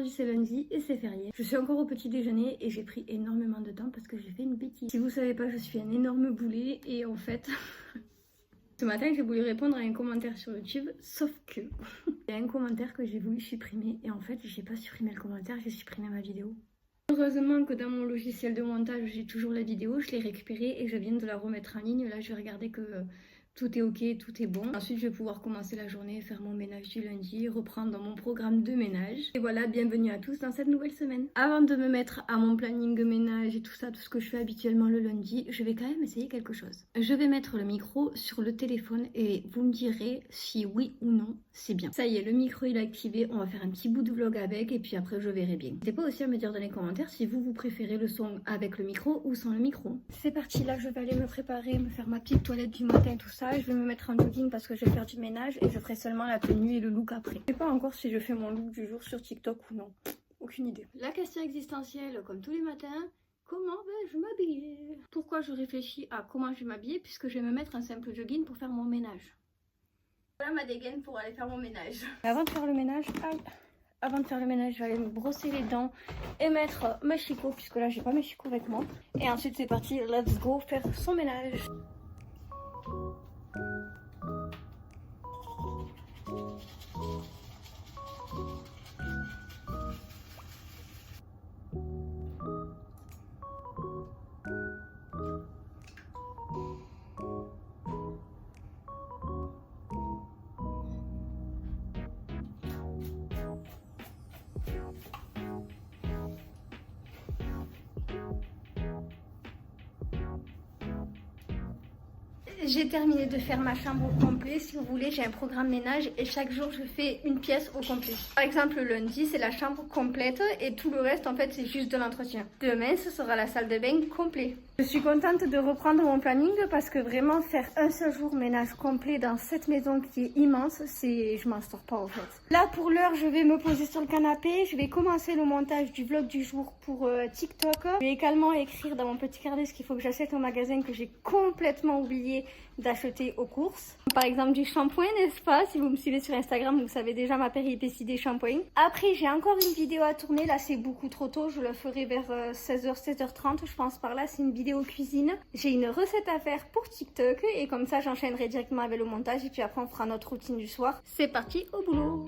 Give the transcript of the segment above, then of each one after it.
Aujourd'hui c'est lundi et c'est férié. Je suis encore au petit déjeuner et j'ai pris énormément de temps parce que j'ai fait une bêtise. Si vous savez pas, je suis un énorme boulet et en fait... Ce matin j'ai voulu répondre à un commentaire sur YouTube, sauf que... Il y a un commentaire que j'ai voulu supprimer et en fait j'ai pas supprimé le commentaire, j'ai supprimé ma vidéo. Heureusement que dans mon logiciel de montage j'ai toujours la vidéo, je l'ai récupérée et je viens de la remettre en ligne. Là je vais regarder que tout est ok, tout est bon. Ensuite je vais pouvoir commencer la journée, faire mon ménage du lundi, reprendre dans mon programme de ménage. Et voilà, bienvenue à tous dans cette nouvelle semaine. Avant de me mettre à mon planning ménage et tout ça, tout ce que je fais habituellement le lundi, je vais quand même essayer quelque chose. Je vais mettre le micro sur le téléphone et vous me direz si oui ou non c'est bien. Ça y est, le micro il est activé, on va faire un petit bout de vlog avec et puis après je verrai bien. N'hésitez pas aussi à me dire dans les commentaires si vous préférez le son avec le micro ou sans le micro. C'est parti, là je vais aller me préparer, me faire ma petite toilette du matin, tout ça. Je vais me mettre en jogging parce que je vais faire du ménage et je ferai seulement la tenue et le look après. Je sais pas encore si je fais mon look du jour sur TikTok ou non. Aucune idée. La question existentielle, comme tous les matins, comment vais-je m'habiller? Pourquoi je réfléchis à comment je vais m'habiller puisque je vais me mettre un simple jogging pour faire mon ménage. Voilà ma dégaine pour aller faire mon ménage. Avant de faire le ménage, avant de faire le ménage, je vais aller me brosser les dents et mettre mes chicots puisque là j'ai pas mes chicots avec moi. Et ensuite c'est parti, let's go faire son ménage. J'ai terminé de faire ma chambre au complet. Si vous voulez, j'ai un programme ménage et chaque jour je fais une pièce au complet. Par exemple, le lundi, c'est la chambre complète et tout le reste, en fait, c'est juste de l'entretien. Demain, ce sera la salle de bain complète. Je suis contente de reprendre mon planning parce que vraiment faire un seul jour ménage complet dans cette maison qui est immense, je m'en sors pas en fait. Là, pour l'heure, je vais me poser sur le canapé. Je vais commencer le montage du vlog du jour pour TikTok. Je vais également écrire dans mon petit carnet ce qu'il faut que j'achète au magasin que j'ai complètement oublié d'acheter aux courses. Par exemple du shampoing, n'est-ce pas? Si vous me suivez sur Instagram, vous savez déjà ma péripétie des shampoings. Après, j'ai encore une vidéo à tourner. Là, c'est beaucoup trop tôt. Je la ferai vers 16h, 16h30. Je pense par là, c'est une vidéo cuisine. J'ai une recette à faire pour TikTok. Et comme ça, j'enchaînerai directement avec le montage. Et puis après, on fera notre routine du soir. C'est parti, au boulot!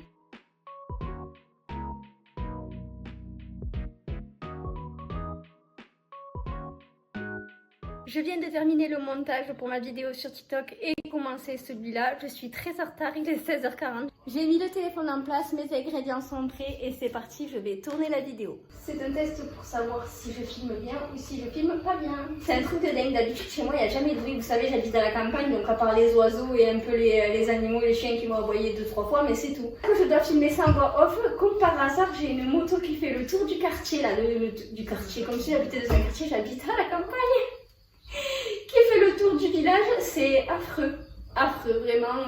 Je viens de terminer le montage pour ma vidéo sur TikTok et commencer celui-là. Je suis très en retard, il est 16h40. J'ai mis le téléphone en place, mes ingrédients sont prêts et c'est parti, je vais tourner la vidéo. C'est un test pour savoir si je filme bien ou si je filme pas bien. C'est un truc de dingue, d'habitude chez moi il n'y a jamais de bruit. Vous savez, j'habite à la campagne, donc à part les oiseaux et un peu les animaux, les chiens qui m'ont aboyé 2-3 fois, mais c'est tout. Je dois filmer ça en voix off, comme par hasard, j'ai une moto qui fait le tour du quartier, là, du quartier. Comme si j'habitais dans un quartier, j'habite à la campagne. Qui fait le tour du village, c'est affreux, vraiment.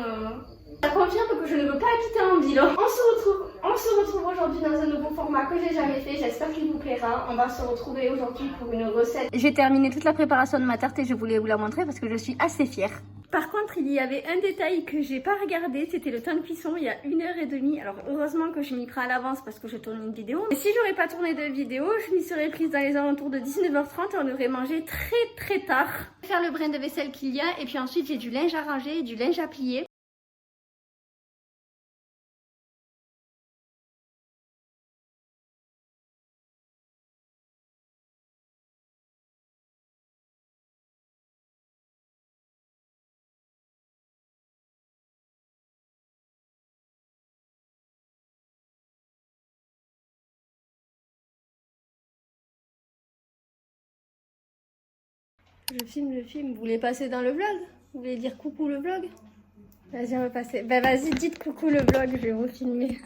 Ça confirme que je ne veux pas habiter en ville. On se retrouve aujourd'hui dans un nouveau format que j'ai jamais fait, j'espère qu'il vous plaira. On va se retrouver aujourd'hui pour une recette. J'ai terminé toute la préparation de ma tarte et je voulais vous la montrer parce que je suis assez fière. Par contre, il y avait un détail que j'ai pas regardé, c'était le temps de cuisson, il y a 1h30. Alors heureusement que je m'y prends à l'avance parce que je tourne une vidéo. Et si j'aurais pas tourné de vidéo, je m'y serais prise dans les alentours de 19h30 et on aurait mangé très tard. Faire le brin de vaisselle qu'il y a et puis ensuite j'ai du linge à ranger et du linge à plier. Je filme. Vous voulez passer dans le vlog? Vous voulez dire coucou le vlog? Vas-y, on va passer. Ben vas-y, dites coucou le vlog, je vais vous filmer.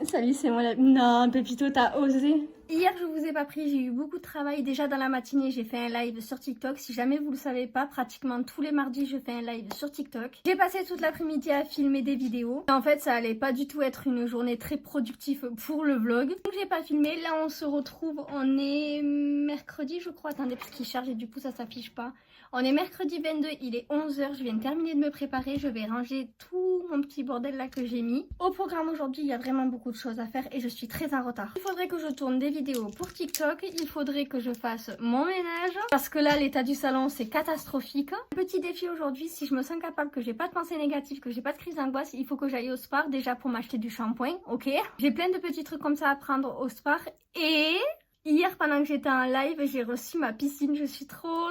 Salut, c'est moi la... Non, Pépito, t'as osé. Hier, je vous ai pas pris, j'ai eu beaucoup de travail. Déjà dans la matinée, j'ai fait un live sur TikTok. Si jamais vous le savez pas, pratiquement tous les mardis, je fais un live sur TikTok. J'ai passé toute l'après-midi à filmer des vidéos. Et en fait, ça allait pas du tout être une journée très productive pour le vlog. Donc j'ai pas filmé. Là, on se retrouve, on est mercredi, je crois. Attendez, parce qu'il charge et du coup, ça s'affiche pas. On est mercredi 22, il est 11h, je viens de terminer de me préparer, je vais ranger tout mon petit bordel là que j'ai mis. Au programme aujourd'hui, il y a vraiment beaucoup de choses à faire et je suis très en retard. Il faudrait que je tourne des vidéos pour TikTok, il faudrait que je fasse mon ménage, parce que là, l'état du salon, c'est catastrophique. Petit défi aujourd'hui, si je me sens capable, que j'ai pas de pensée négative, que j'ai pas de crise d'angoisse, il faut que j'aille au Spar déjà pour m'acheter du shampoing, ok? J'ai plein de petits trucs comme ça à prendre au Spar et... Hier, pendant que j'étais en live, j'ai reçu ma piscine. Je suis trop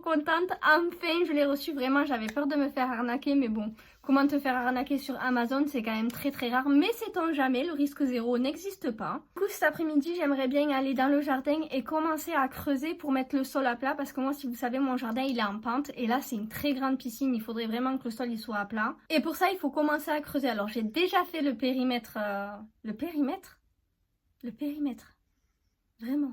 contente. Enfin, je l'ai reçue. Vraiment, j'avais peur de me faire arnaquer. Mais bon, comment te faire arnaquer sur Amazon, c'est quand même très rare. Mais sait-on jamais, le risque zéro n'existe pas. Du coup, cet après-midi, j'aimerais bien aller dans le jardin et commencer à creuser pour mettre le sol à plat. Parce que moi, si vous savez, mon jardin, il est en pente. Et là, c'est une très grande piscine. Il faudrait vraiment que le sol il soit à plat. Et pour ça, il faut commencer à creuser. Alors, j'ai déjà fait le périmètre... Le périmètre. Vraiment.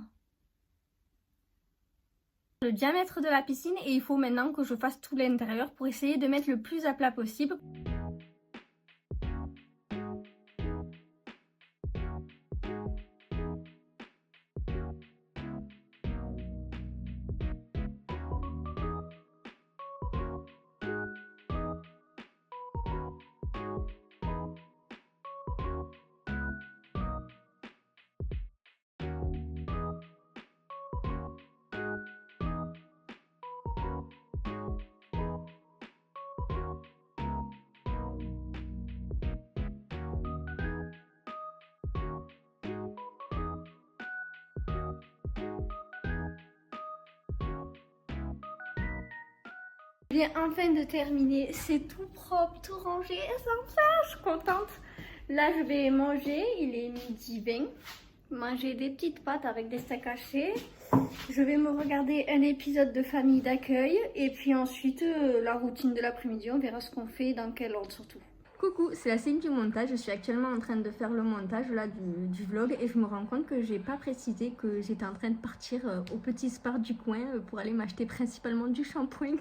Le diamètre de la piscine et il faut maintenant que je fasse tout l'intérieur pour essayer de mettre le plus à plat possible. Je viens enfin de terminer, c'est tout propre, tout rangé, enfin, je suis contente. Là, je vais manger, il est midi 20, manger des petites pâtes avec des steaks hachés. Je vais me regarder un épisode de Famille d'accueil et puis ensuite la routine de l'après-midi, on verra ce qu'on fait, dans quel ordre surtout. Coucou, c'est la scène du montage, je suis actuellement en train de faire le montage là du vlog et je me rends compte que j'ai pas précisé que j'étais en train de partir au petit Spar du coin pour aller m'acheter principalement du shampoing.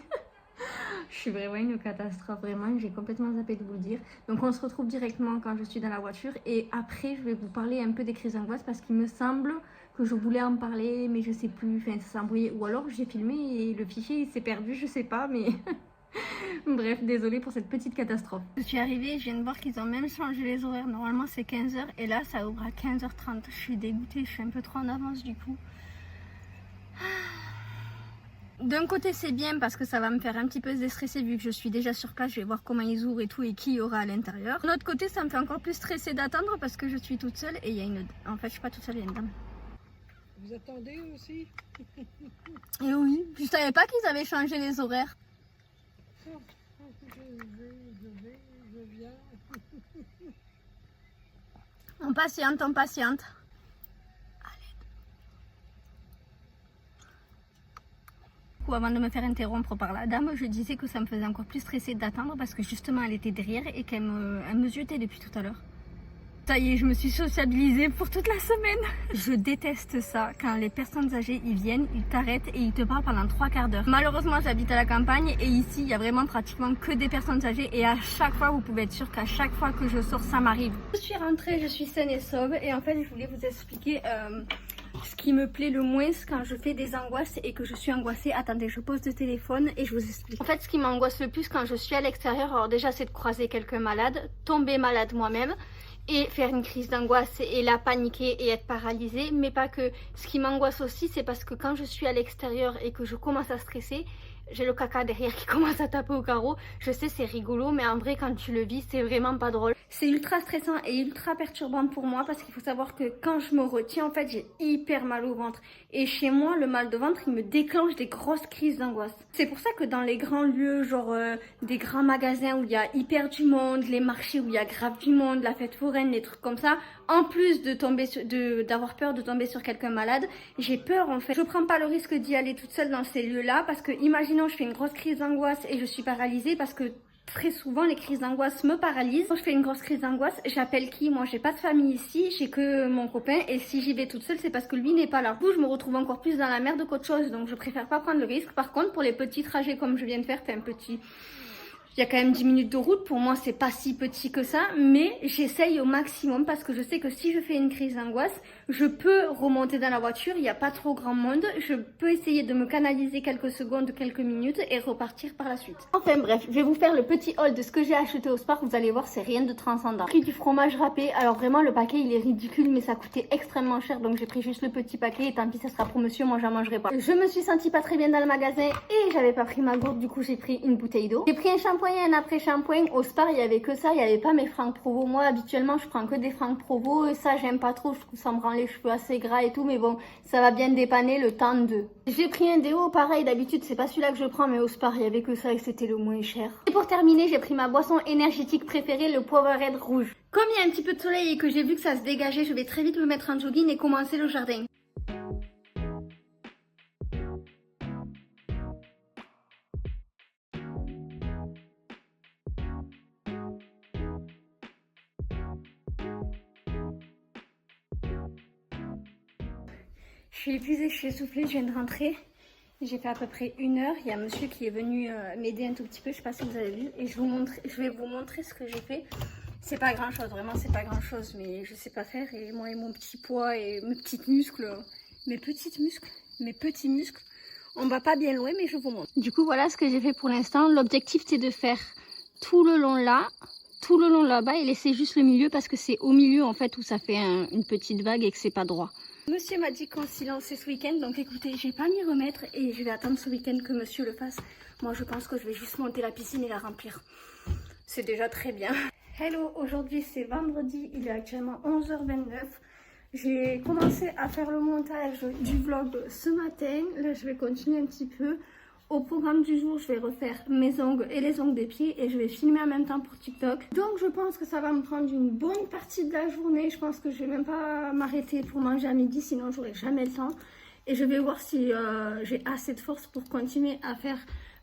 Je suis vraiment une catastrophe, vraiment, j'ai complètement zappé de vous le dire. Donc on se retrouve directement quand je suis dans la voiture et après je vais vous parler un peu des crises d'angoisse parce qu'il me semble que je voulais en parler mais je sais plus, enfin ça s'est embrouillé ou alors j'ai filmé et le fichier il s'est perdu, je sais pas mais... Bref, désolée pour cette petite catastrophe. Je suis arrivée, je viens de voir qu'ils ont même changé les horaires, normalement c'est 15h et là ça ouvre à 15h30. Je suis dégoûtée, je suis un peu trop en avance du coup. D'un côté c'est bien parce que ça va me faire un petit peu déstresser vu que je suis déjà sur place, je vais voir comment ils ouvrent et tout et qui y aura à l'intérieur. De l'autre côté ça me fait encore plus stresser d'attendre parce que je suis toute seule et il y a une... En fait je suis pas toute seule, il y a une dame. Vous attendez aussi? Et oui, je savais pas qu'ils avaient changé les horaires. Je viens. On patiente, on patiente. Avant de me faire interrompre par la dame, je disais que ça me faisait encore plus stresser d'attendre parce que justement elle était derrière et qu'elle me jetait depuis tout à l'heure. Ça y est, je me suis sociabilisée pour toute la semaine. Je déteste ça, quand les personnes âgées ils viennent, ils t'arrêtent et ils te parlent pendant 3/4 d'heure. Malheureusement j'habite à la campagne et ici il y a vraiment pratiquement que des personnes âgées et à chaque fois vous pouvez être sûr qu'à chaque fois que je sors ça m'arrive. Je suis rentrée, je suis saine et sauve et en fait je voulais vous expliquer... ce qui me plaît le moins quand je fais des angoisses et que je suis angoissée. Attendez, je pose le téléphone et je vous explique. En fait, ce qui m'angoisse le plus quand je suis à l'extérieur, alors déjà c'est de croiser quelques malades, tomber malade moi-même et faire une crise d'angoisse et la paniquer et être paralysée. Mais pas que. Ce qui m'angoisse aussi, c'est parce que quand je suis à l'extérieur et que je commence à stresser, j'ai le caca derrière qui commence à taper au carreau. Je sais, c'est rigolo, mais en vrai, quand tu le vis, c'est vraiment pas drôle. C'est ultra stressant et ultra perturbant pour moi parce qu'il faut savoir que quand je me retiens, en fait, j'ai hyper mal au ventre. Et chez moi, le mal de ventre, il me déclenche des grosses crises d'angoisse. C'est pour ça que dans les grands lieux, genre des grands magasins où il y a hyper du monde, les marchés où il y a grave du monde, la fête foraine, les trucs comme ça, en plus de tomber d'avoir peur de tomber sur quelqu'un malade, j'ai peur en fait. Je prends pas le risque d'y aller toute seule dans ces lieux-là parce que imaginons je fais une grosse crise d'angoisse et je suis paralysée parce que Très souvent, les crises d'angoisse me paralysent. Quand je fais une grosse crise d'angoisse, j'appelle qui? Moi, j'ai pas de famille ici, j'ai que mon copain. Et si j'y vais toute seule, c'est parce que lui n'est pas là. Du coup, je me retrouve encore plus dans la merde qu'autre chose. Donc, je préfère pas prendre le risque. Par contre, pour les petits trajets comme je viens de faire, c'est un petit... Il y a quand même 10 minutes de route. Pour moi, c'est pas si petit que ça. Mais j'essaye au maximum parce que je sais que si je fais une crise d'angoisse, je peux remonter dans la voiture. Il n'y a pas trop grand monde. Je peux essayer de me canaliser quelques secondes, quelques minutes et repartir par la suite. Enfin bref, je vais vous faire le petit haul de ce que j'ai acheté au Spar. Vous allez voir, c'est rien de transcendant. J'ai pris du fromage râpé. Alors vraiment, le paquet, il est ridicule, mais ça coûtait extrêmement cher. Donc j'ai pris juste le petit paquet et tant pis, ça sera pour monsieur. Moi, j'en mangerai pas. Je me suis sentie pas très bien dans le magasin et j'avais pas pris ma gourde. Du coup, j'ai pris une bouteille d'eau. J'ai pris un shampoing et un après-shampoing. Au Spar, il y avait que ça. Il y avait pas mes Franck Provo. Moi, habituellement, je prends que des Franck Provo. Et ça, j'aime pas trop. Je trouve ça me rend les cheveux assez gras et tout. Mais bon, ça va bien dépanner le temps de. J'ai pris un déo. Pareil, d'habitude, c'est pas celui-là que je prends. Mais au Spar, il y avait que ça et c'était le moins cher. Et pour terminer, j'ai pris ma boisson énergétique préférée, le Powerade rouge. Comme il y a un petit peu de soleil et que j'ai vu que ça se dégageait, je vais très vite me mettre en jogging et commencer le jardin. Je suis épuisée, je suis essoufflée, je viens de rentrer. J'ai fait à peu près 1 heure. Il y a un monsieur qui est venu m'aider un tout petit peu, je sais pas si vous avez vu. Et je vais vous montrer ce que j'ai fait. C'est pas grand chose, vraiment c'est pas grand chose, mais je sais pas faire. Et moi et mon petit poids et mes petits muscles, mes petits muscles, on va pas bien loin, mais je vous montre. Du coup voilà ce que j'ai fait pour l'instant. L'objectif c'est de faire tout le long là, tout le long là-bas et laisser juste le milieu parce que c'est au milieu en fait où ça fait une petite vague et que c'est pas droit. Monsieur m'a dit qu'on s'y lançait ce week-end, donc écoutez, je vais pas m'y remettre et je vais attendre ce week-end que monsieur le fasse. Moi je pense que je vais juste monter la piscine et la remplir. C'est déjà très bien. Hello, aujourd'hui c'est vendredi, il est actuellement 11h29. J'ai commencé à faire le montage du vlog ce matin. Là je vais continuer un petit peu. Au programme du jour, je vais refaire mes ongles et les ongles des pieds et je vais filmer en même temps pour TikTok. Donc je pense que ça va me prendre une bonne partie de la journée. Je pense que je vais même pas m'arrêter pour manger à midi, sinon j'aurai jamais le temps. Et je vais voir si j'ai assez de force pour continuer à faire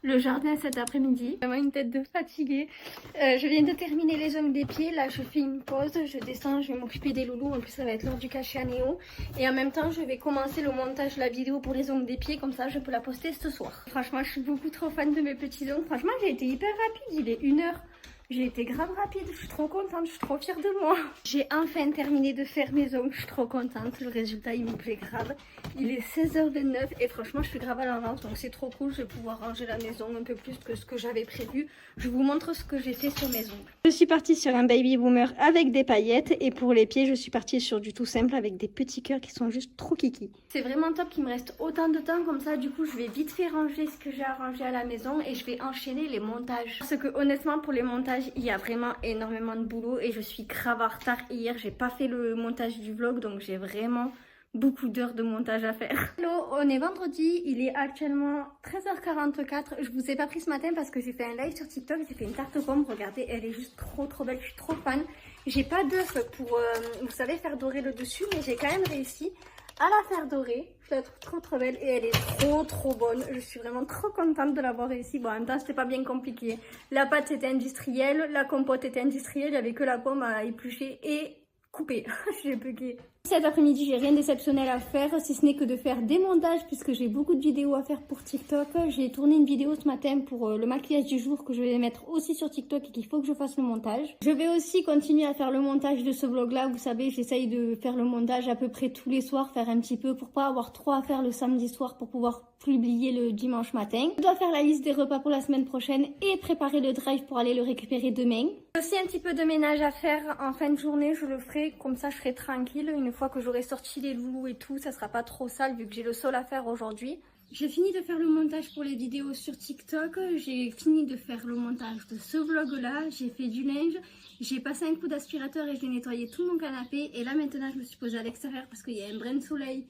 le jardin cet après-midi. Vraiment une tête de fatiguée. Je viens de terminer les ongles des pieds. Là, je fais une pause. Je descends, je vais m'occuper des loulous. En plus, ça va être l'heure du cachet à Néo. Et en même temps, je vais commencer le montage de la vidéo pour les ongles des pieds. Comme ça, je peux la poster ce soir. Franchement, je suis beaucoup trop fan de mes petits ongles. Franchement, j'ai été hyper rapide. Il est 1 heure. J'ai été grave rapide, je suis trop contente, je suis trop fière de moi. J'ai enfin terminé de faire mes ongles, je suis trop contente. Le résultat, il me plaît grave. Il est 16h29 et franchement, je suis grave à l'avance, donc c'est trop cool. Je vais pouvoir ranger la maison un peu plus que ce que j'avais prévu. Je vous montre ce que j'ai fait sur mes ongles. Je suis partie sur un baby boomer avec des paillettes et pour les pieds, je suis partie sur du tout simple avec des petits cœurs qui sont juste trop kiki. C'est vraiment top qu'il me reste autant de temps comme ça. Du coup, je vais vite fait ranger ce que j'ai à ranger à la maison et je vais enchaîner les montages. Parce que honnêtement, pour les montages, il y a vraiment énormément de boulot et je suis grave en retard. Hier, j'ai pas fait le montage du vlog, donc j'ai vraiment beaucoup d'heures de montage à faire. Hello, on est vendredi, il est actuellement 13h44. Je vous ai pas pris ce matin parce que j'ai fait un live sur TikTok, j'ai fait une tarte aux pommes. Regardez, elle est juste trop belle, je suis trop fan. J'ai pas d'œuf pour, vous savez, faire dorer le dessus, mais j'ai quand même réussi à la faire dorer. Je la trouve trop belle et elle est trop bonne. Je suis vraiment trop contente de l'avoir réussi. Bon, en même temps, c'était pas bien compliqué. La pâte était industrielle, la compote était industrielle, il n'y avait que la pomme à éplucher et couper. J'ai bugué. Cet après-midi, j'ai rien d'exceptionnel à faire, si ce n'est que de faire des montages puisque j'ai beaucoup de vidéos à faire pour TikTok. J'ai tourné une vidéo ce matin pour le maquillage du jour que je vais mettre aussi sur TikTok et qu'il faut que je fasse le montage. Je vais aussi continuer à faire le montage de ce vlog-là. Vous savez, j'essaye de faire le montage à peu près tous les soirs, faire un petit peu pour pas avoir trop à faire le samedi soir pour pouvoir publier le dimanche matin. Je dois faire la liste des repas pour la semaine prochaine et préparer le drive pour aller le récupérer demain. J'ai aussi un petit peu de ménage à faire en fin de journée, je le ferai, comme ça je serai tranquille. Une fois que j'aurai sorti les loulous et tout, ça sera pas trop sale vu que j'ai le sol à faire aujourd'hui. J'ai fini de faire le montage pour les vidéos sur TikTok, j'ai fini de faire le montage de ce vlog là, j'ai fait du linge, j'ai passé un coup d'aspirateur et j'ai nettoyé tout mon canapé. Et là maintenant je me suis posée à l'extérieur parce qu'il y a un brin de soleil.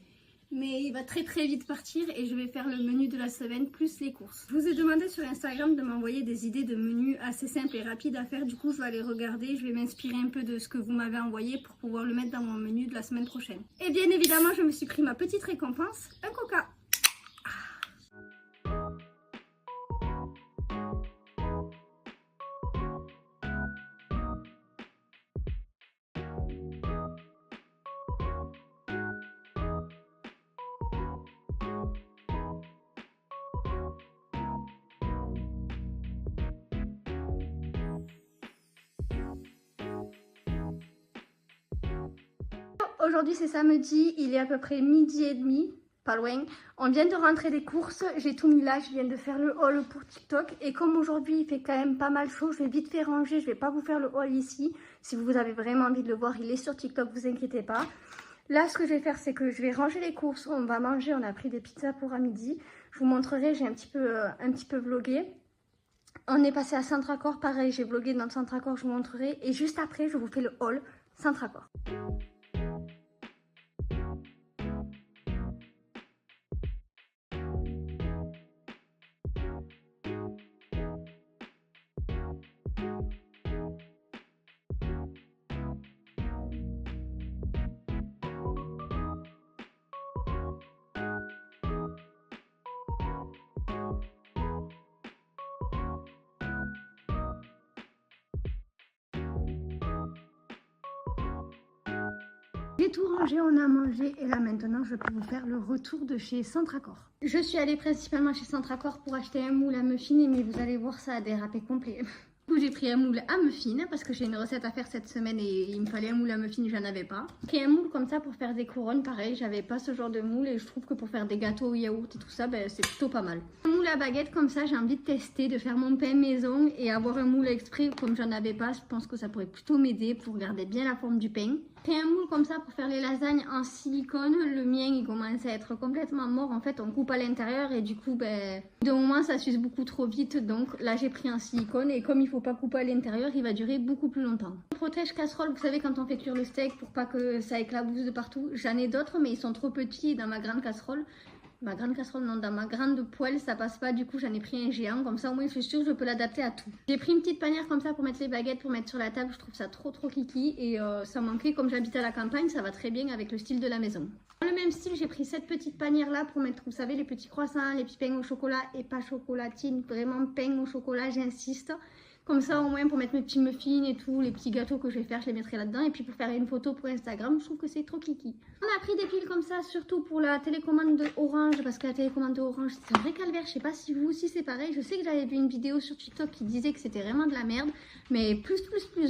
Mais il va très vite partir et je vais faire le menu de la semaine plus les courses. Je vous ai demandé sur Instagram de m'envoyer des idées de menus assez simples et rapides à faire. Du coup, je vais aller regarder, je vais m'inspirer un peu de ce que vous m'avez envoyé pour pouvoir le mettre dans mon menu de la semaine prochaine. Et bien évidemment, je me suis pris ma petite récompense, un coca. Aujourd'hui c'est samedi, il est à peu près 12h30, pas loin. On vient de rentrer des courses, j'ai tout mis là, je viens de faire le haul pour TikTok. Et comme aujourd'hui il fait quand même pas mal chaud, je vais vite faire ranger, je vais pas vous faire le haul ici. Si vous avez vraiment envie de le voir, il est sur TikTok, vous inquiétez pas. Là ce que je vais faire c'est que je vais ranger les courses, on va manger, on a pris des pizzas pour à midi. Je vous montrerai, j'ai un petit peu vlogué. On est passé à Centracor, pareil, j'ai vlogué dans Centracor, je vous montrerai. Et juste après, je vous fais le haul Centracor. J'ai tout rangé, on a mangé et là maintenant je peux vous faire le retour de chez Centracor. Je suis allée principalement chez Centracor pour acheter un moule à muffins, mais vous allez voir ça a dérapé complet. Du coup j'ai pris un moule à muffins parce que j'ai une recette à faire cette semaine et il me fallait un moule à muffins, j'en avais pas. J'ai pris un moule comme ça pour faire des couronnes, pareil, j'avais pas ce genre de moule et je trouve que pour faire des gâteaux au yaourt et tout ça, ben, c'est plutôt pas mal. Un moule à baguette comme ça, j'ai envie de tester, de faire mon pain maison et avoir un moule exprès comme j'en avais pas, je pense que ça pourrait plutôt m'aider pour garder bien la forme du pain. J'ai un moule comme ça pour faire les lasagnes en silicone, le mien il commence à être complètement mort, en fait on coupe à l'intérieur et du coup ben de moment ça s'use beaucoup trop vite, donc là j'ai pris un silicone et comme il faut pas couper à l'intérieur il va durer beaucoup plus longtemps. Protège casserole, vous savez quand on fait cuire le steak pour pas que ça éclabousse de partout, j'en ai d'autres mais ils sont trop petits dans ma grande casserole. Ma grande casserole, non, dans ma grande poêle, ça passe pas. Du coup, j'en ai pris un géant. Comme ça, au moins, je suis sûre que je peux l'adapter à tout. J'ai pris une petite panière comme ça pour mettre les baguettes, pour mettre sur la table. Je trouve ça trop kiki. Et ça manquait. Comme j'habite à la campagne, ça va très bien avec le style de la maison. Dans le même style, j'ai pris cette petite panière là pour mettre, vous savez, les petits croissants, les petits pains au chocolat et pas chocolatine. Vraiment pain au chocolat, j'insiste. Comme ça, au moins, pour mettre mes petits muffins et tout, les petits gâteaux que je vais faire, je les mettrai là-dedans. Et puis pour faire une photo pour Instagram, je trouve que c'est trop kiki. On a pris des piles comme ça, surtout pour la télécommande de Orange, parce que la télécommande de Orange, c'est un vrai calvaire. Je sais pas si vous aussi c'est pareil. Je sais que j'avais vu une vidéo sur TikTok qui disait que c'était vraiment de la merde. Mais plus,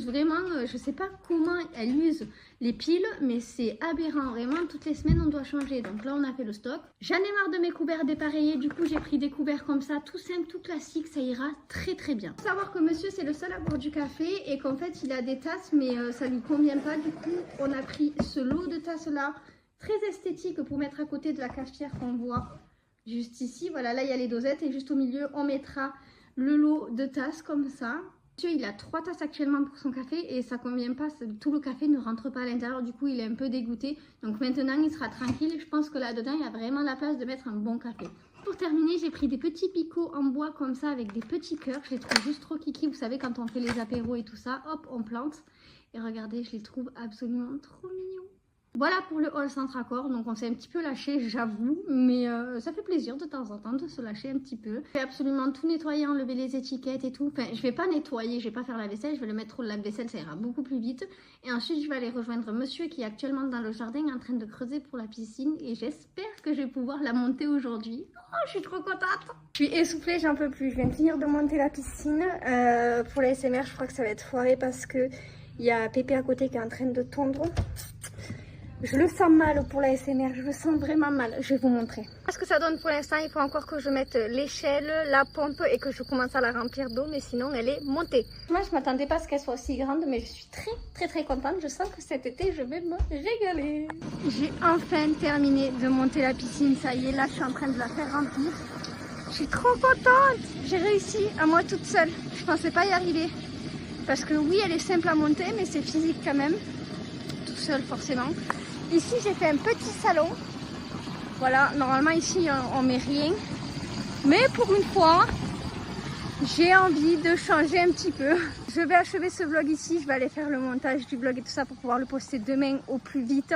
vraiment, je sais pas comment elle use les piles, mais c'est aberrant. Vraiment, toutes les semaines, on doit changer. Donc là, on a fait le stock. J'en ai marre de mes couverts dépareillés. Du coup, j'ai pris des couverts comme ça, tout simple, tout classique. Ça ira très bien. Faut savoir que monsieur, c'est le seul à boire du café et qu'en fait, il a des tasses, mais ça lui convient pas. Du coup, on a pris ce lot de tasses là, très esthétique pour mettre à côté de la cafetière qu'on voit juste ici. Voilà, là, il y a les dosettes et juste au milieu, on mettra le lot de tasses comme ça. Monsieur, il a 3 tasses actuellement pour son café et ça convient pas, tout le café ne rentre pas à l'intérieur, du coup il est un peu dégoûté. Donc maintenant il sera tranquille, je pense que là-dedans il y a vraiment la place de mettre un bon café. Pour terminer, j'ai pris des petits picots en bois comme ça avec des petits cœurs, je les trouve juste trop kiki, vous savez quand on fait les apéros et tout ça, hop on plante. Et regardez, je les trouve absolument trop mignons. Voilà pour le haul Centracor, donc on s'est un petit peu lâché, j'avoue, mais ça fait plaisir de temps en temps de se lâcher un petit peu. Je vais absolument tout nettoyer, enlever les étiquettes et tout. Enfin, je vais pas nettoyer, je vais pas faire la vaisselle, je vais le mettre au lave-vaisselle, ça ira beaucoup plus vite. Et ensuite, je vais aller rejoindre monsieur qui est actuellement dans le jardin en train de creuser pour la piscine et j'espère que je vais pouvoir la monter aujourd'hui. Oh, je suis trop contente! Je suis essoufflée, j'en peux plus. Je viens de finir de monter la piscine. Pour la SMR, je crois que ça va être foiré parce que il y a Pépé à côté qui est en train de tondre. Je le sens mal pour la SMR, je le sens vraiment mal. Je vais vous montrer. Ce que ça donne pour l'instant, il faut encore que je mette l'échelle, la pompe et que je commence à la remplir d'eau, mais sinon elle est montée. Moi, je m'attendais pas à ce qu'elle soit aussi grande, mais je suis très contente. Je sens que cet été, je vais me régaler. J'ai enfin terminé de monter la piscine, ça y est, là je suis en train de la faire remplir. Je suis trop contente. J'ai réussi à moi toute seule. Je pensais pas y arriver. Parce que oui, elle est simple à monter, mais c'est physique quand même. Tout seul forcément. Ici, j'ai fait un petit salon. Voilà, normalement ici, on met rien. Mais pour une fois, j'ai envie de changer un petit peu. Je vais achever ce vlog ici. Je vais aller faire le montage du vlog et tout ça pour pouvoir le poster demain au plus vite.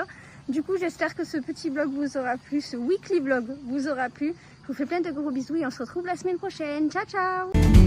Du coup, j'espère que ce petit vlog vous aura plu, ce weekly vlog vous aura plu. Je vous fais plein de gros bisous et on se retrouve la semaine prochaine. Ciao, ciao!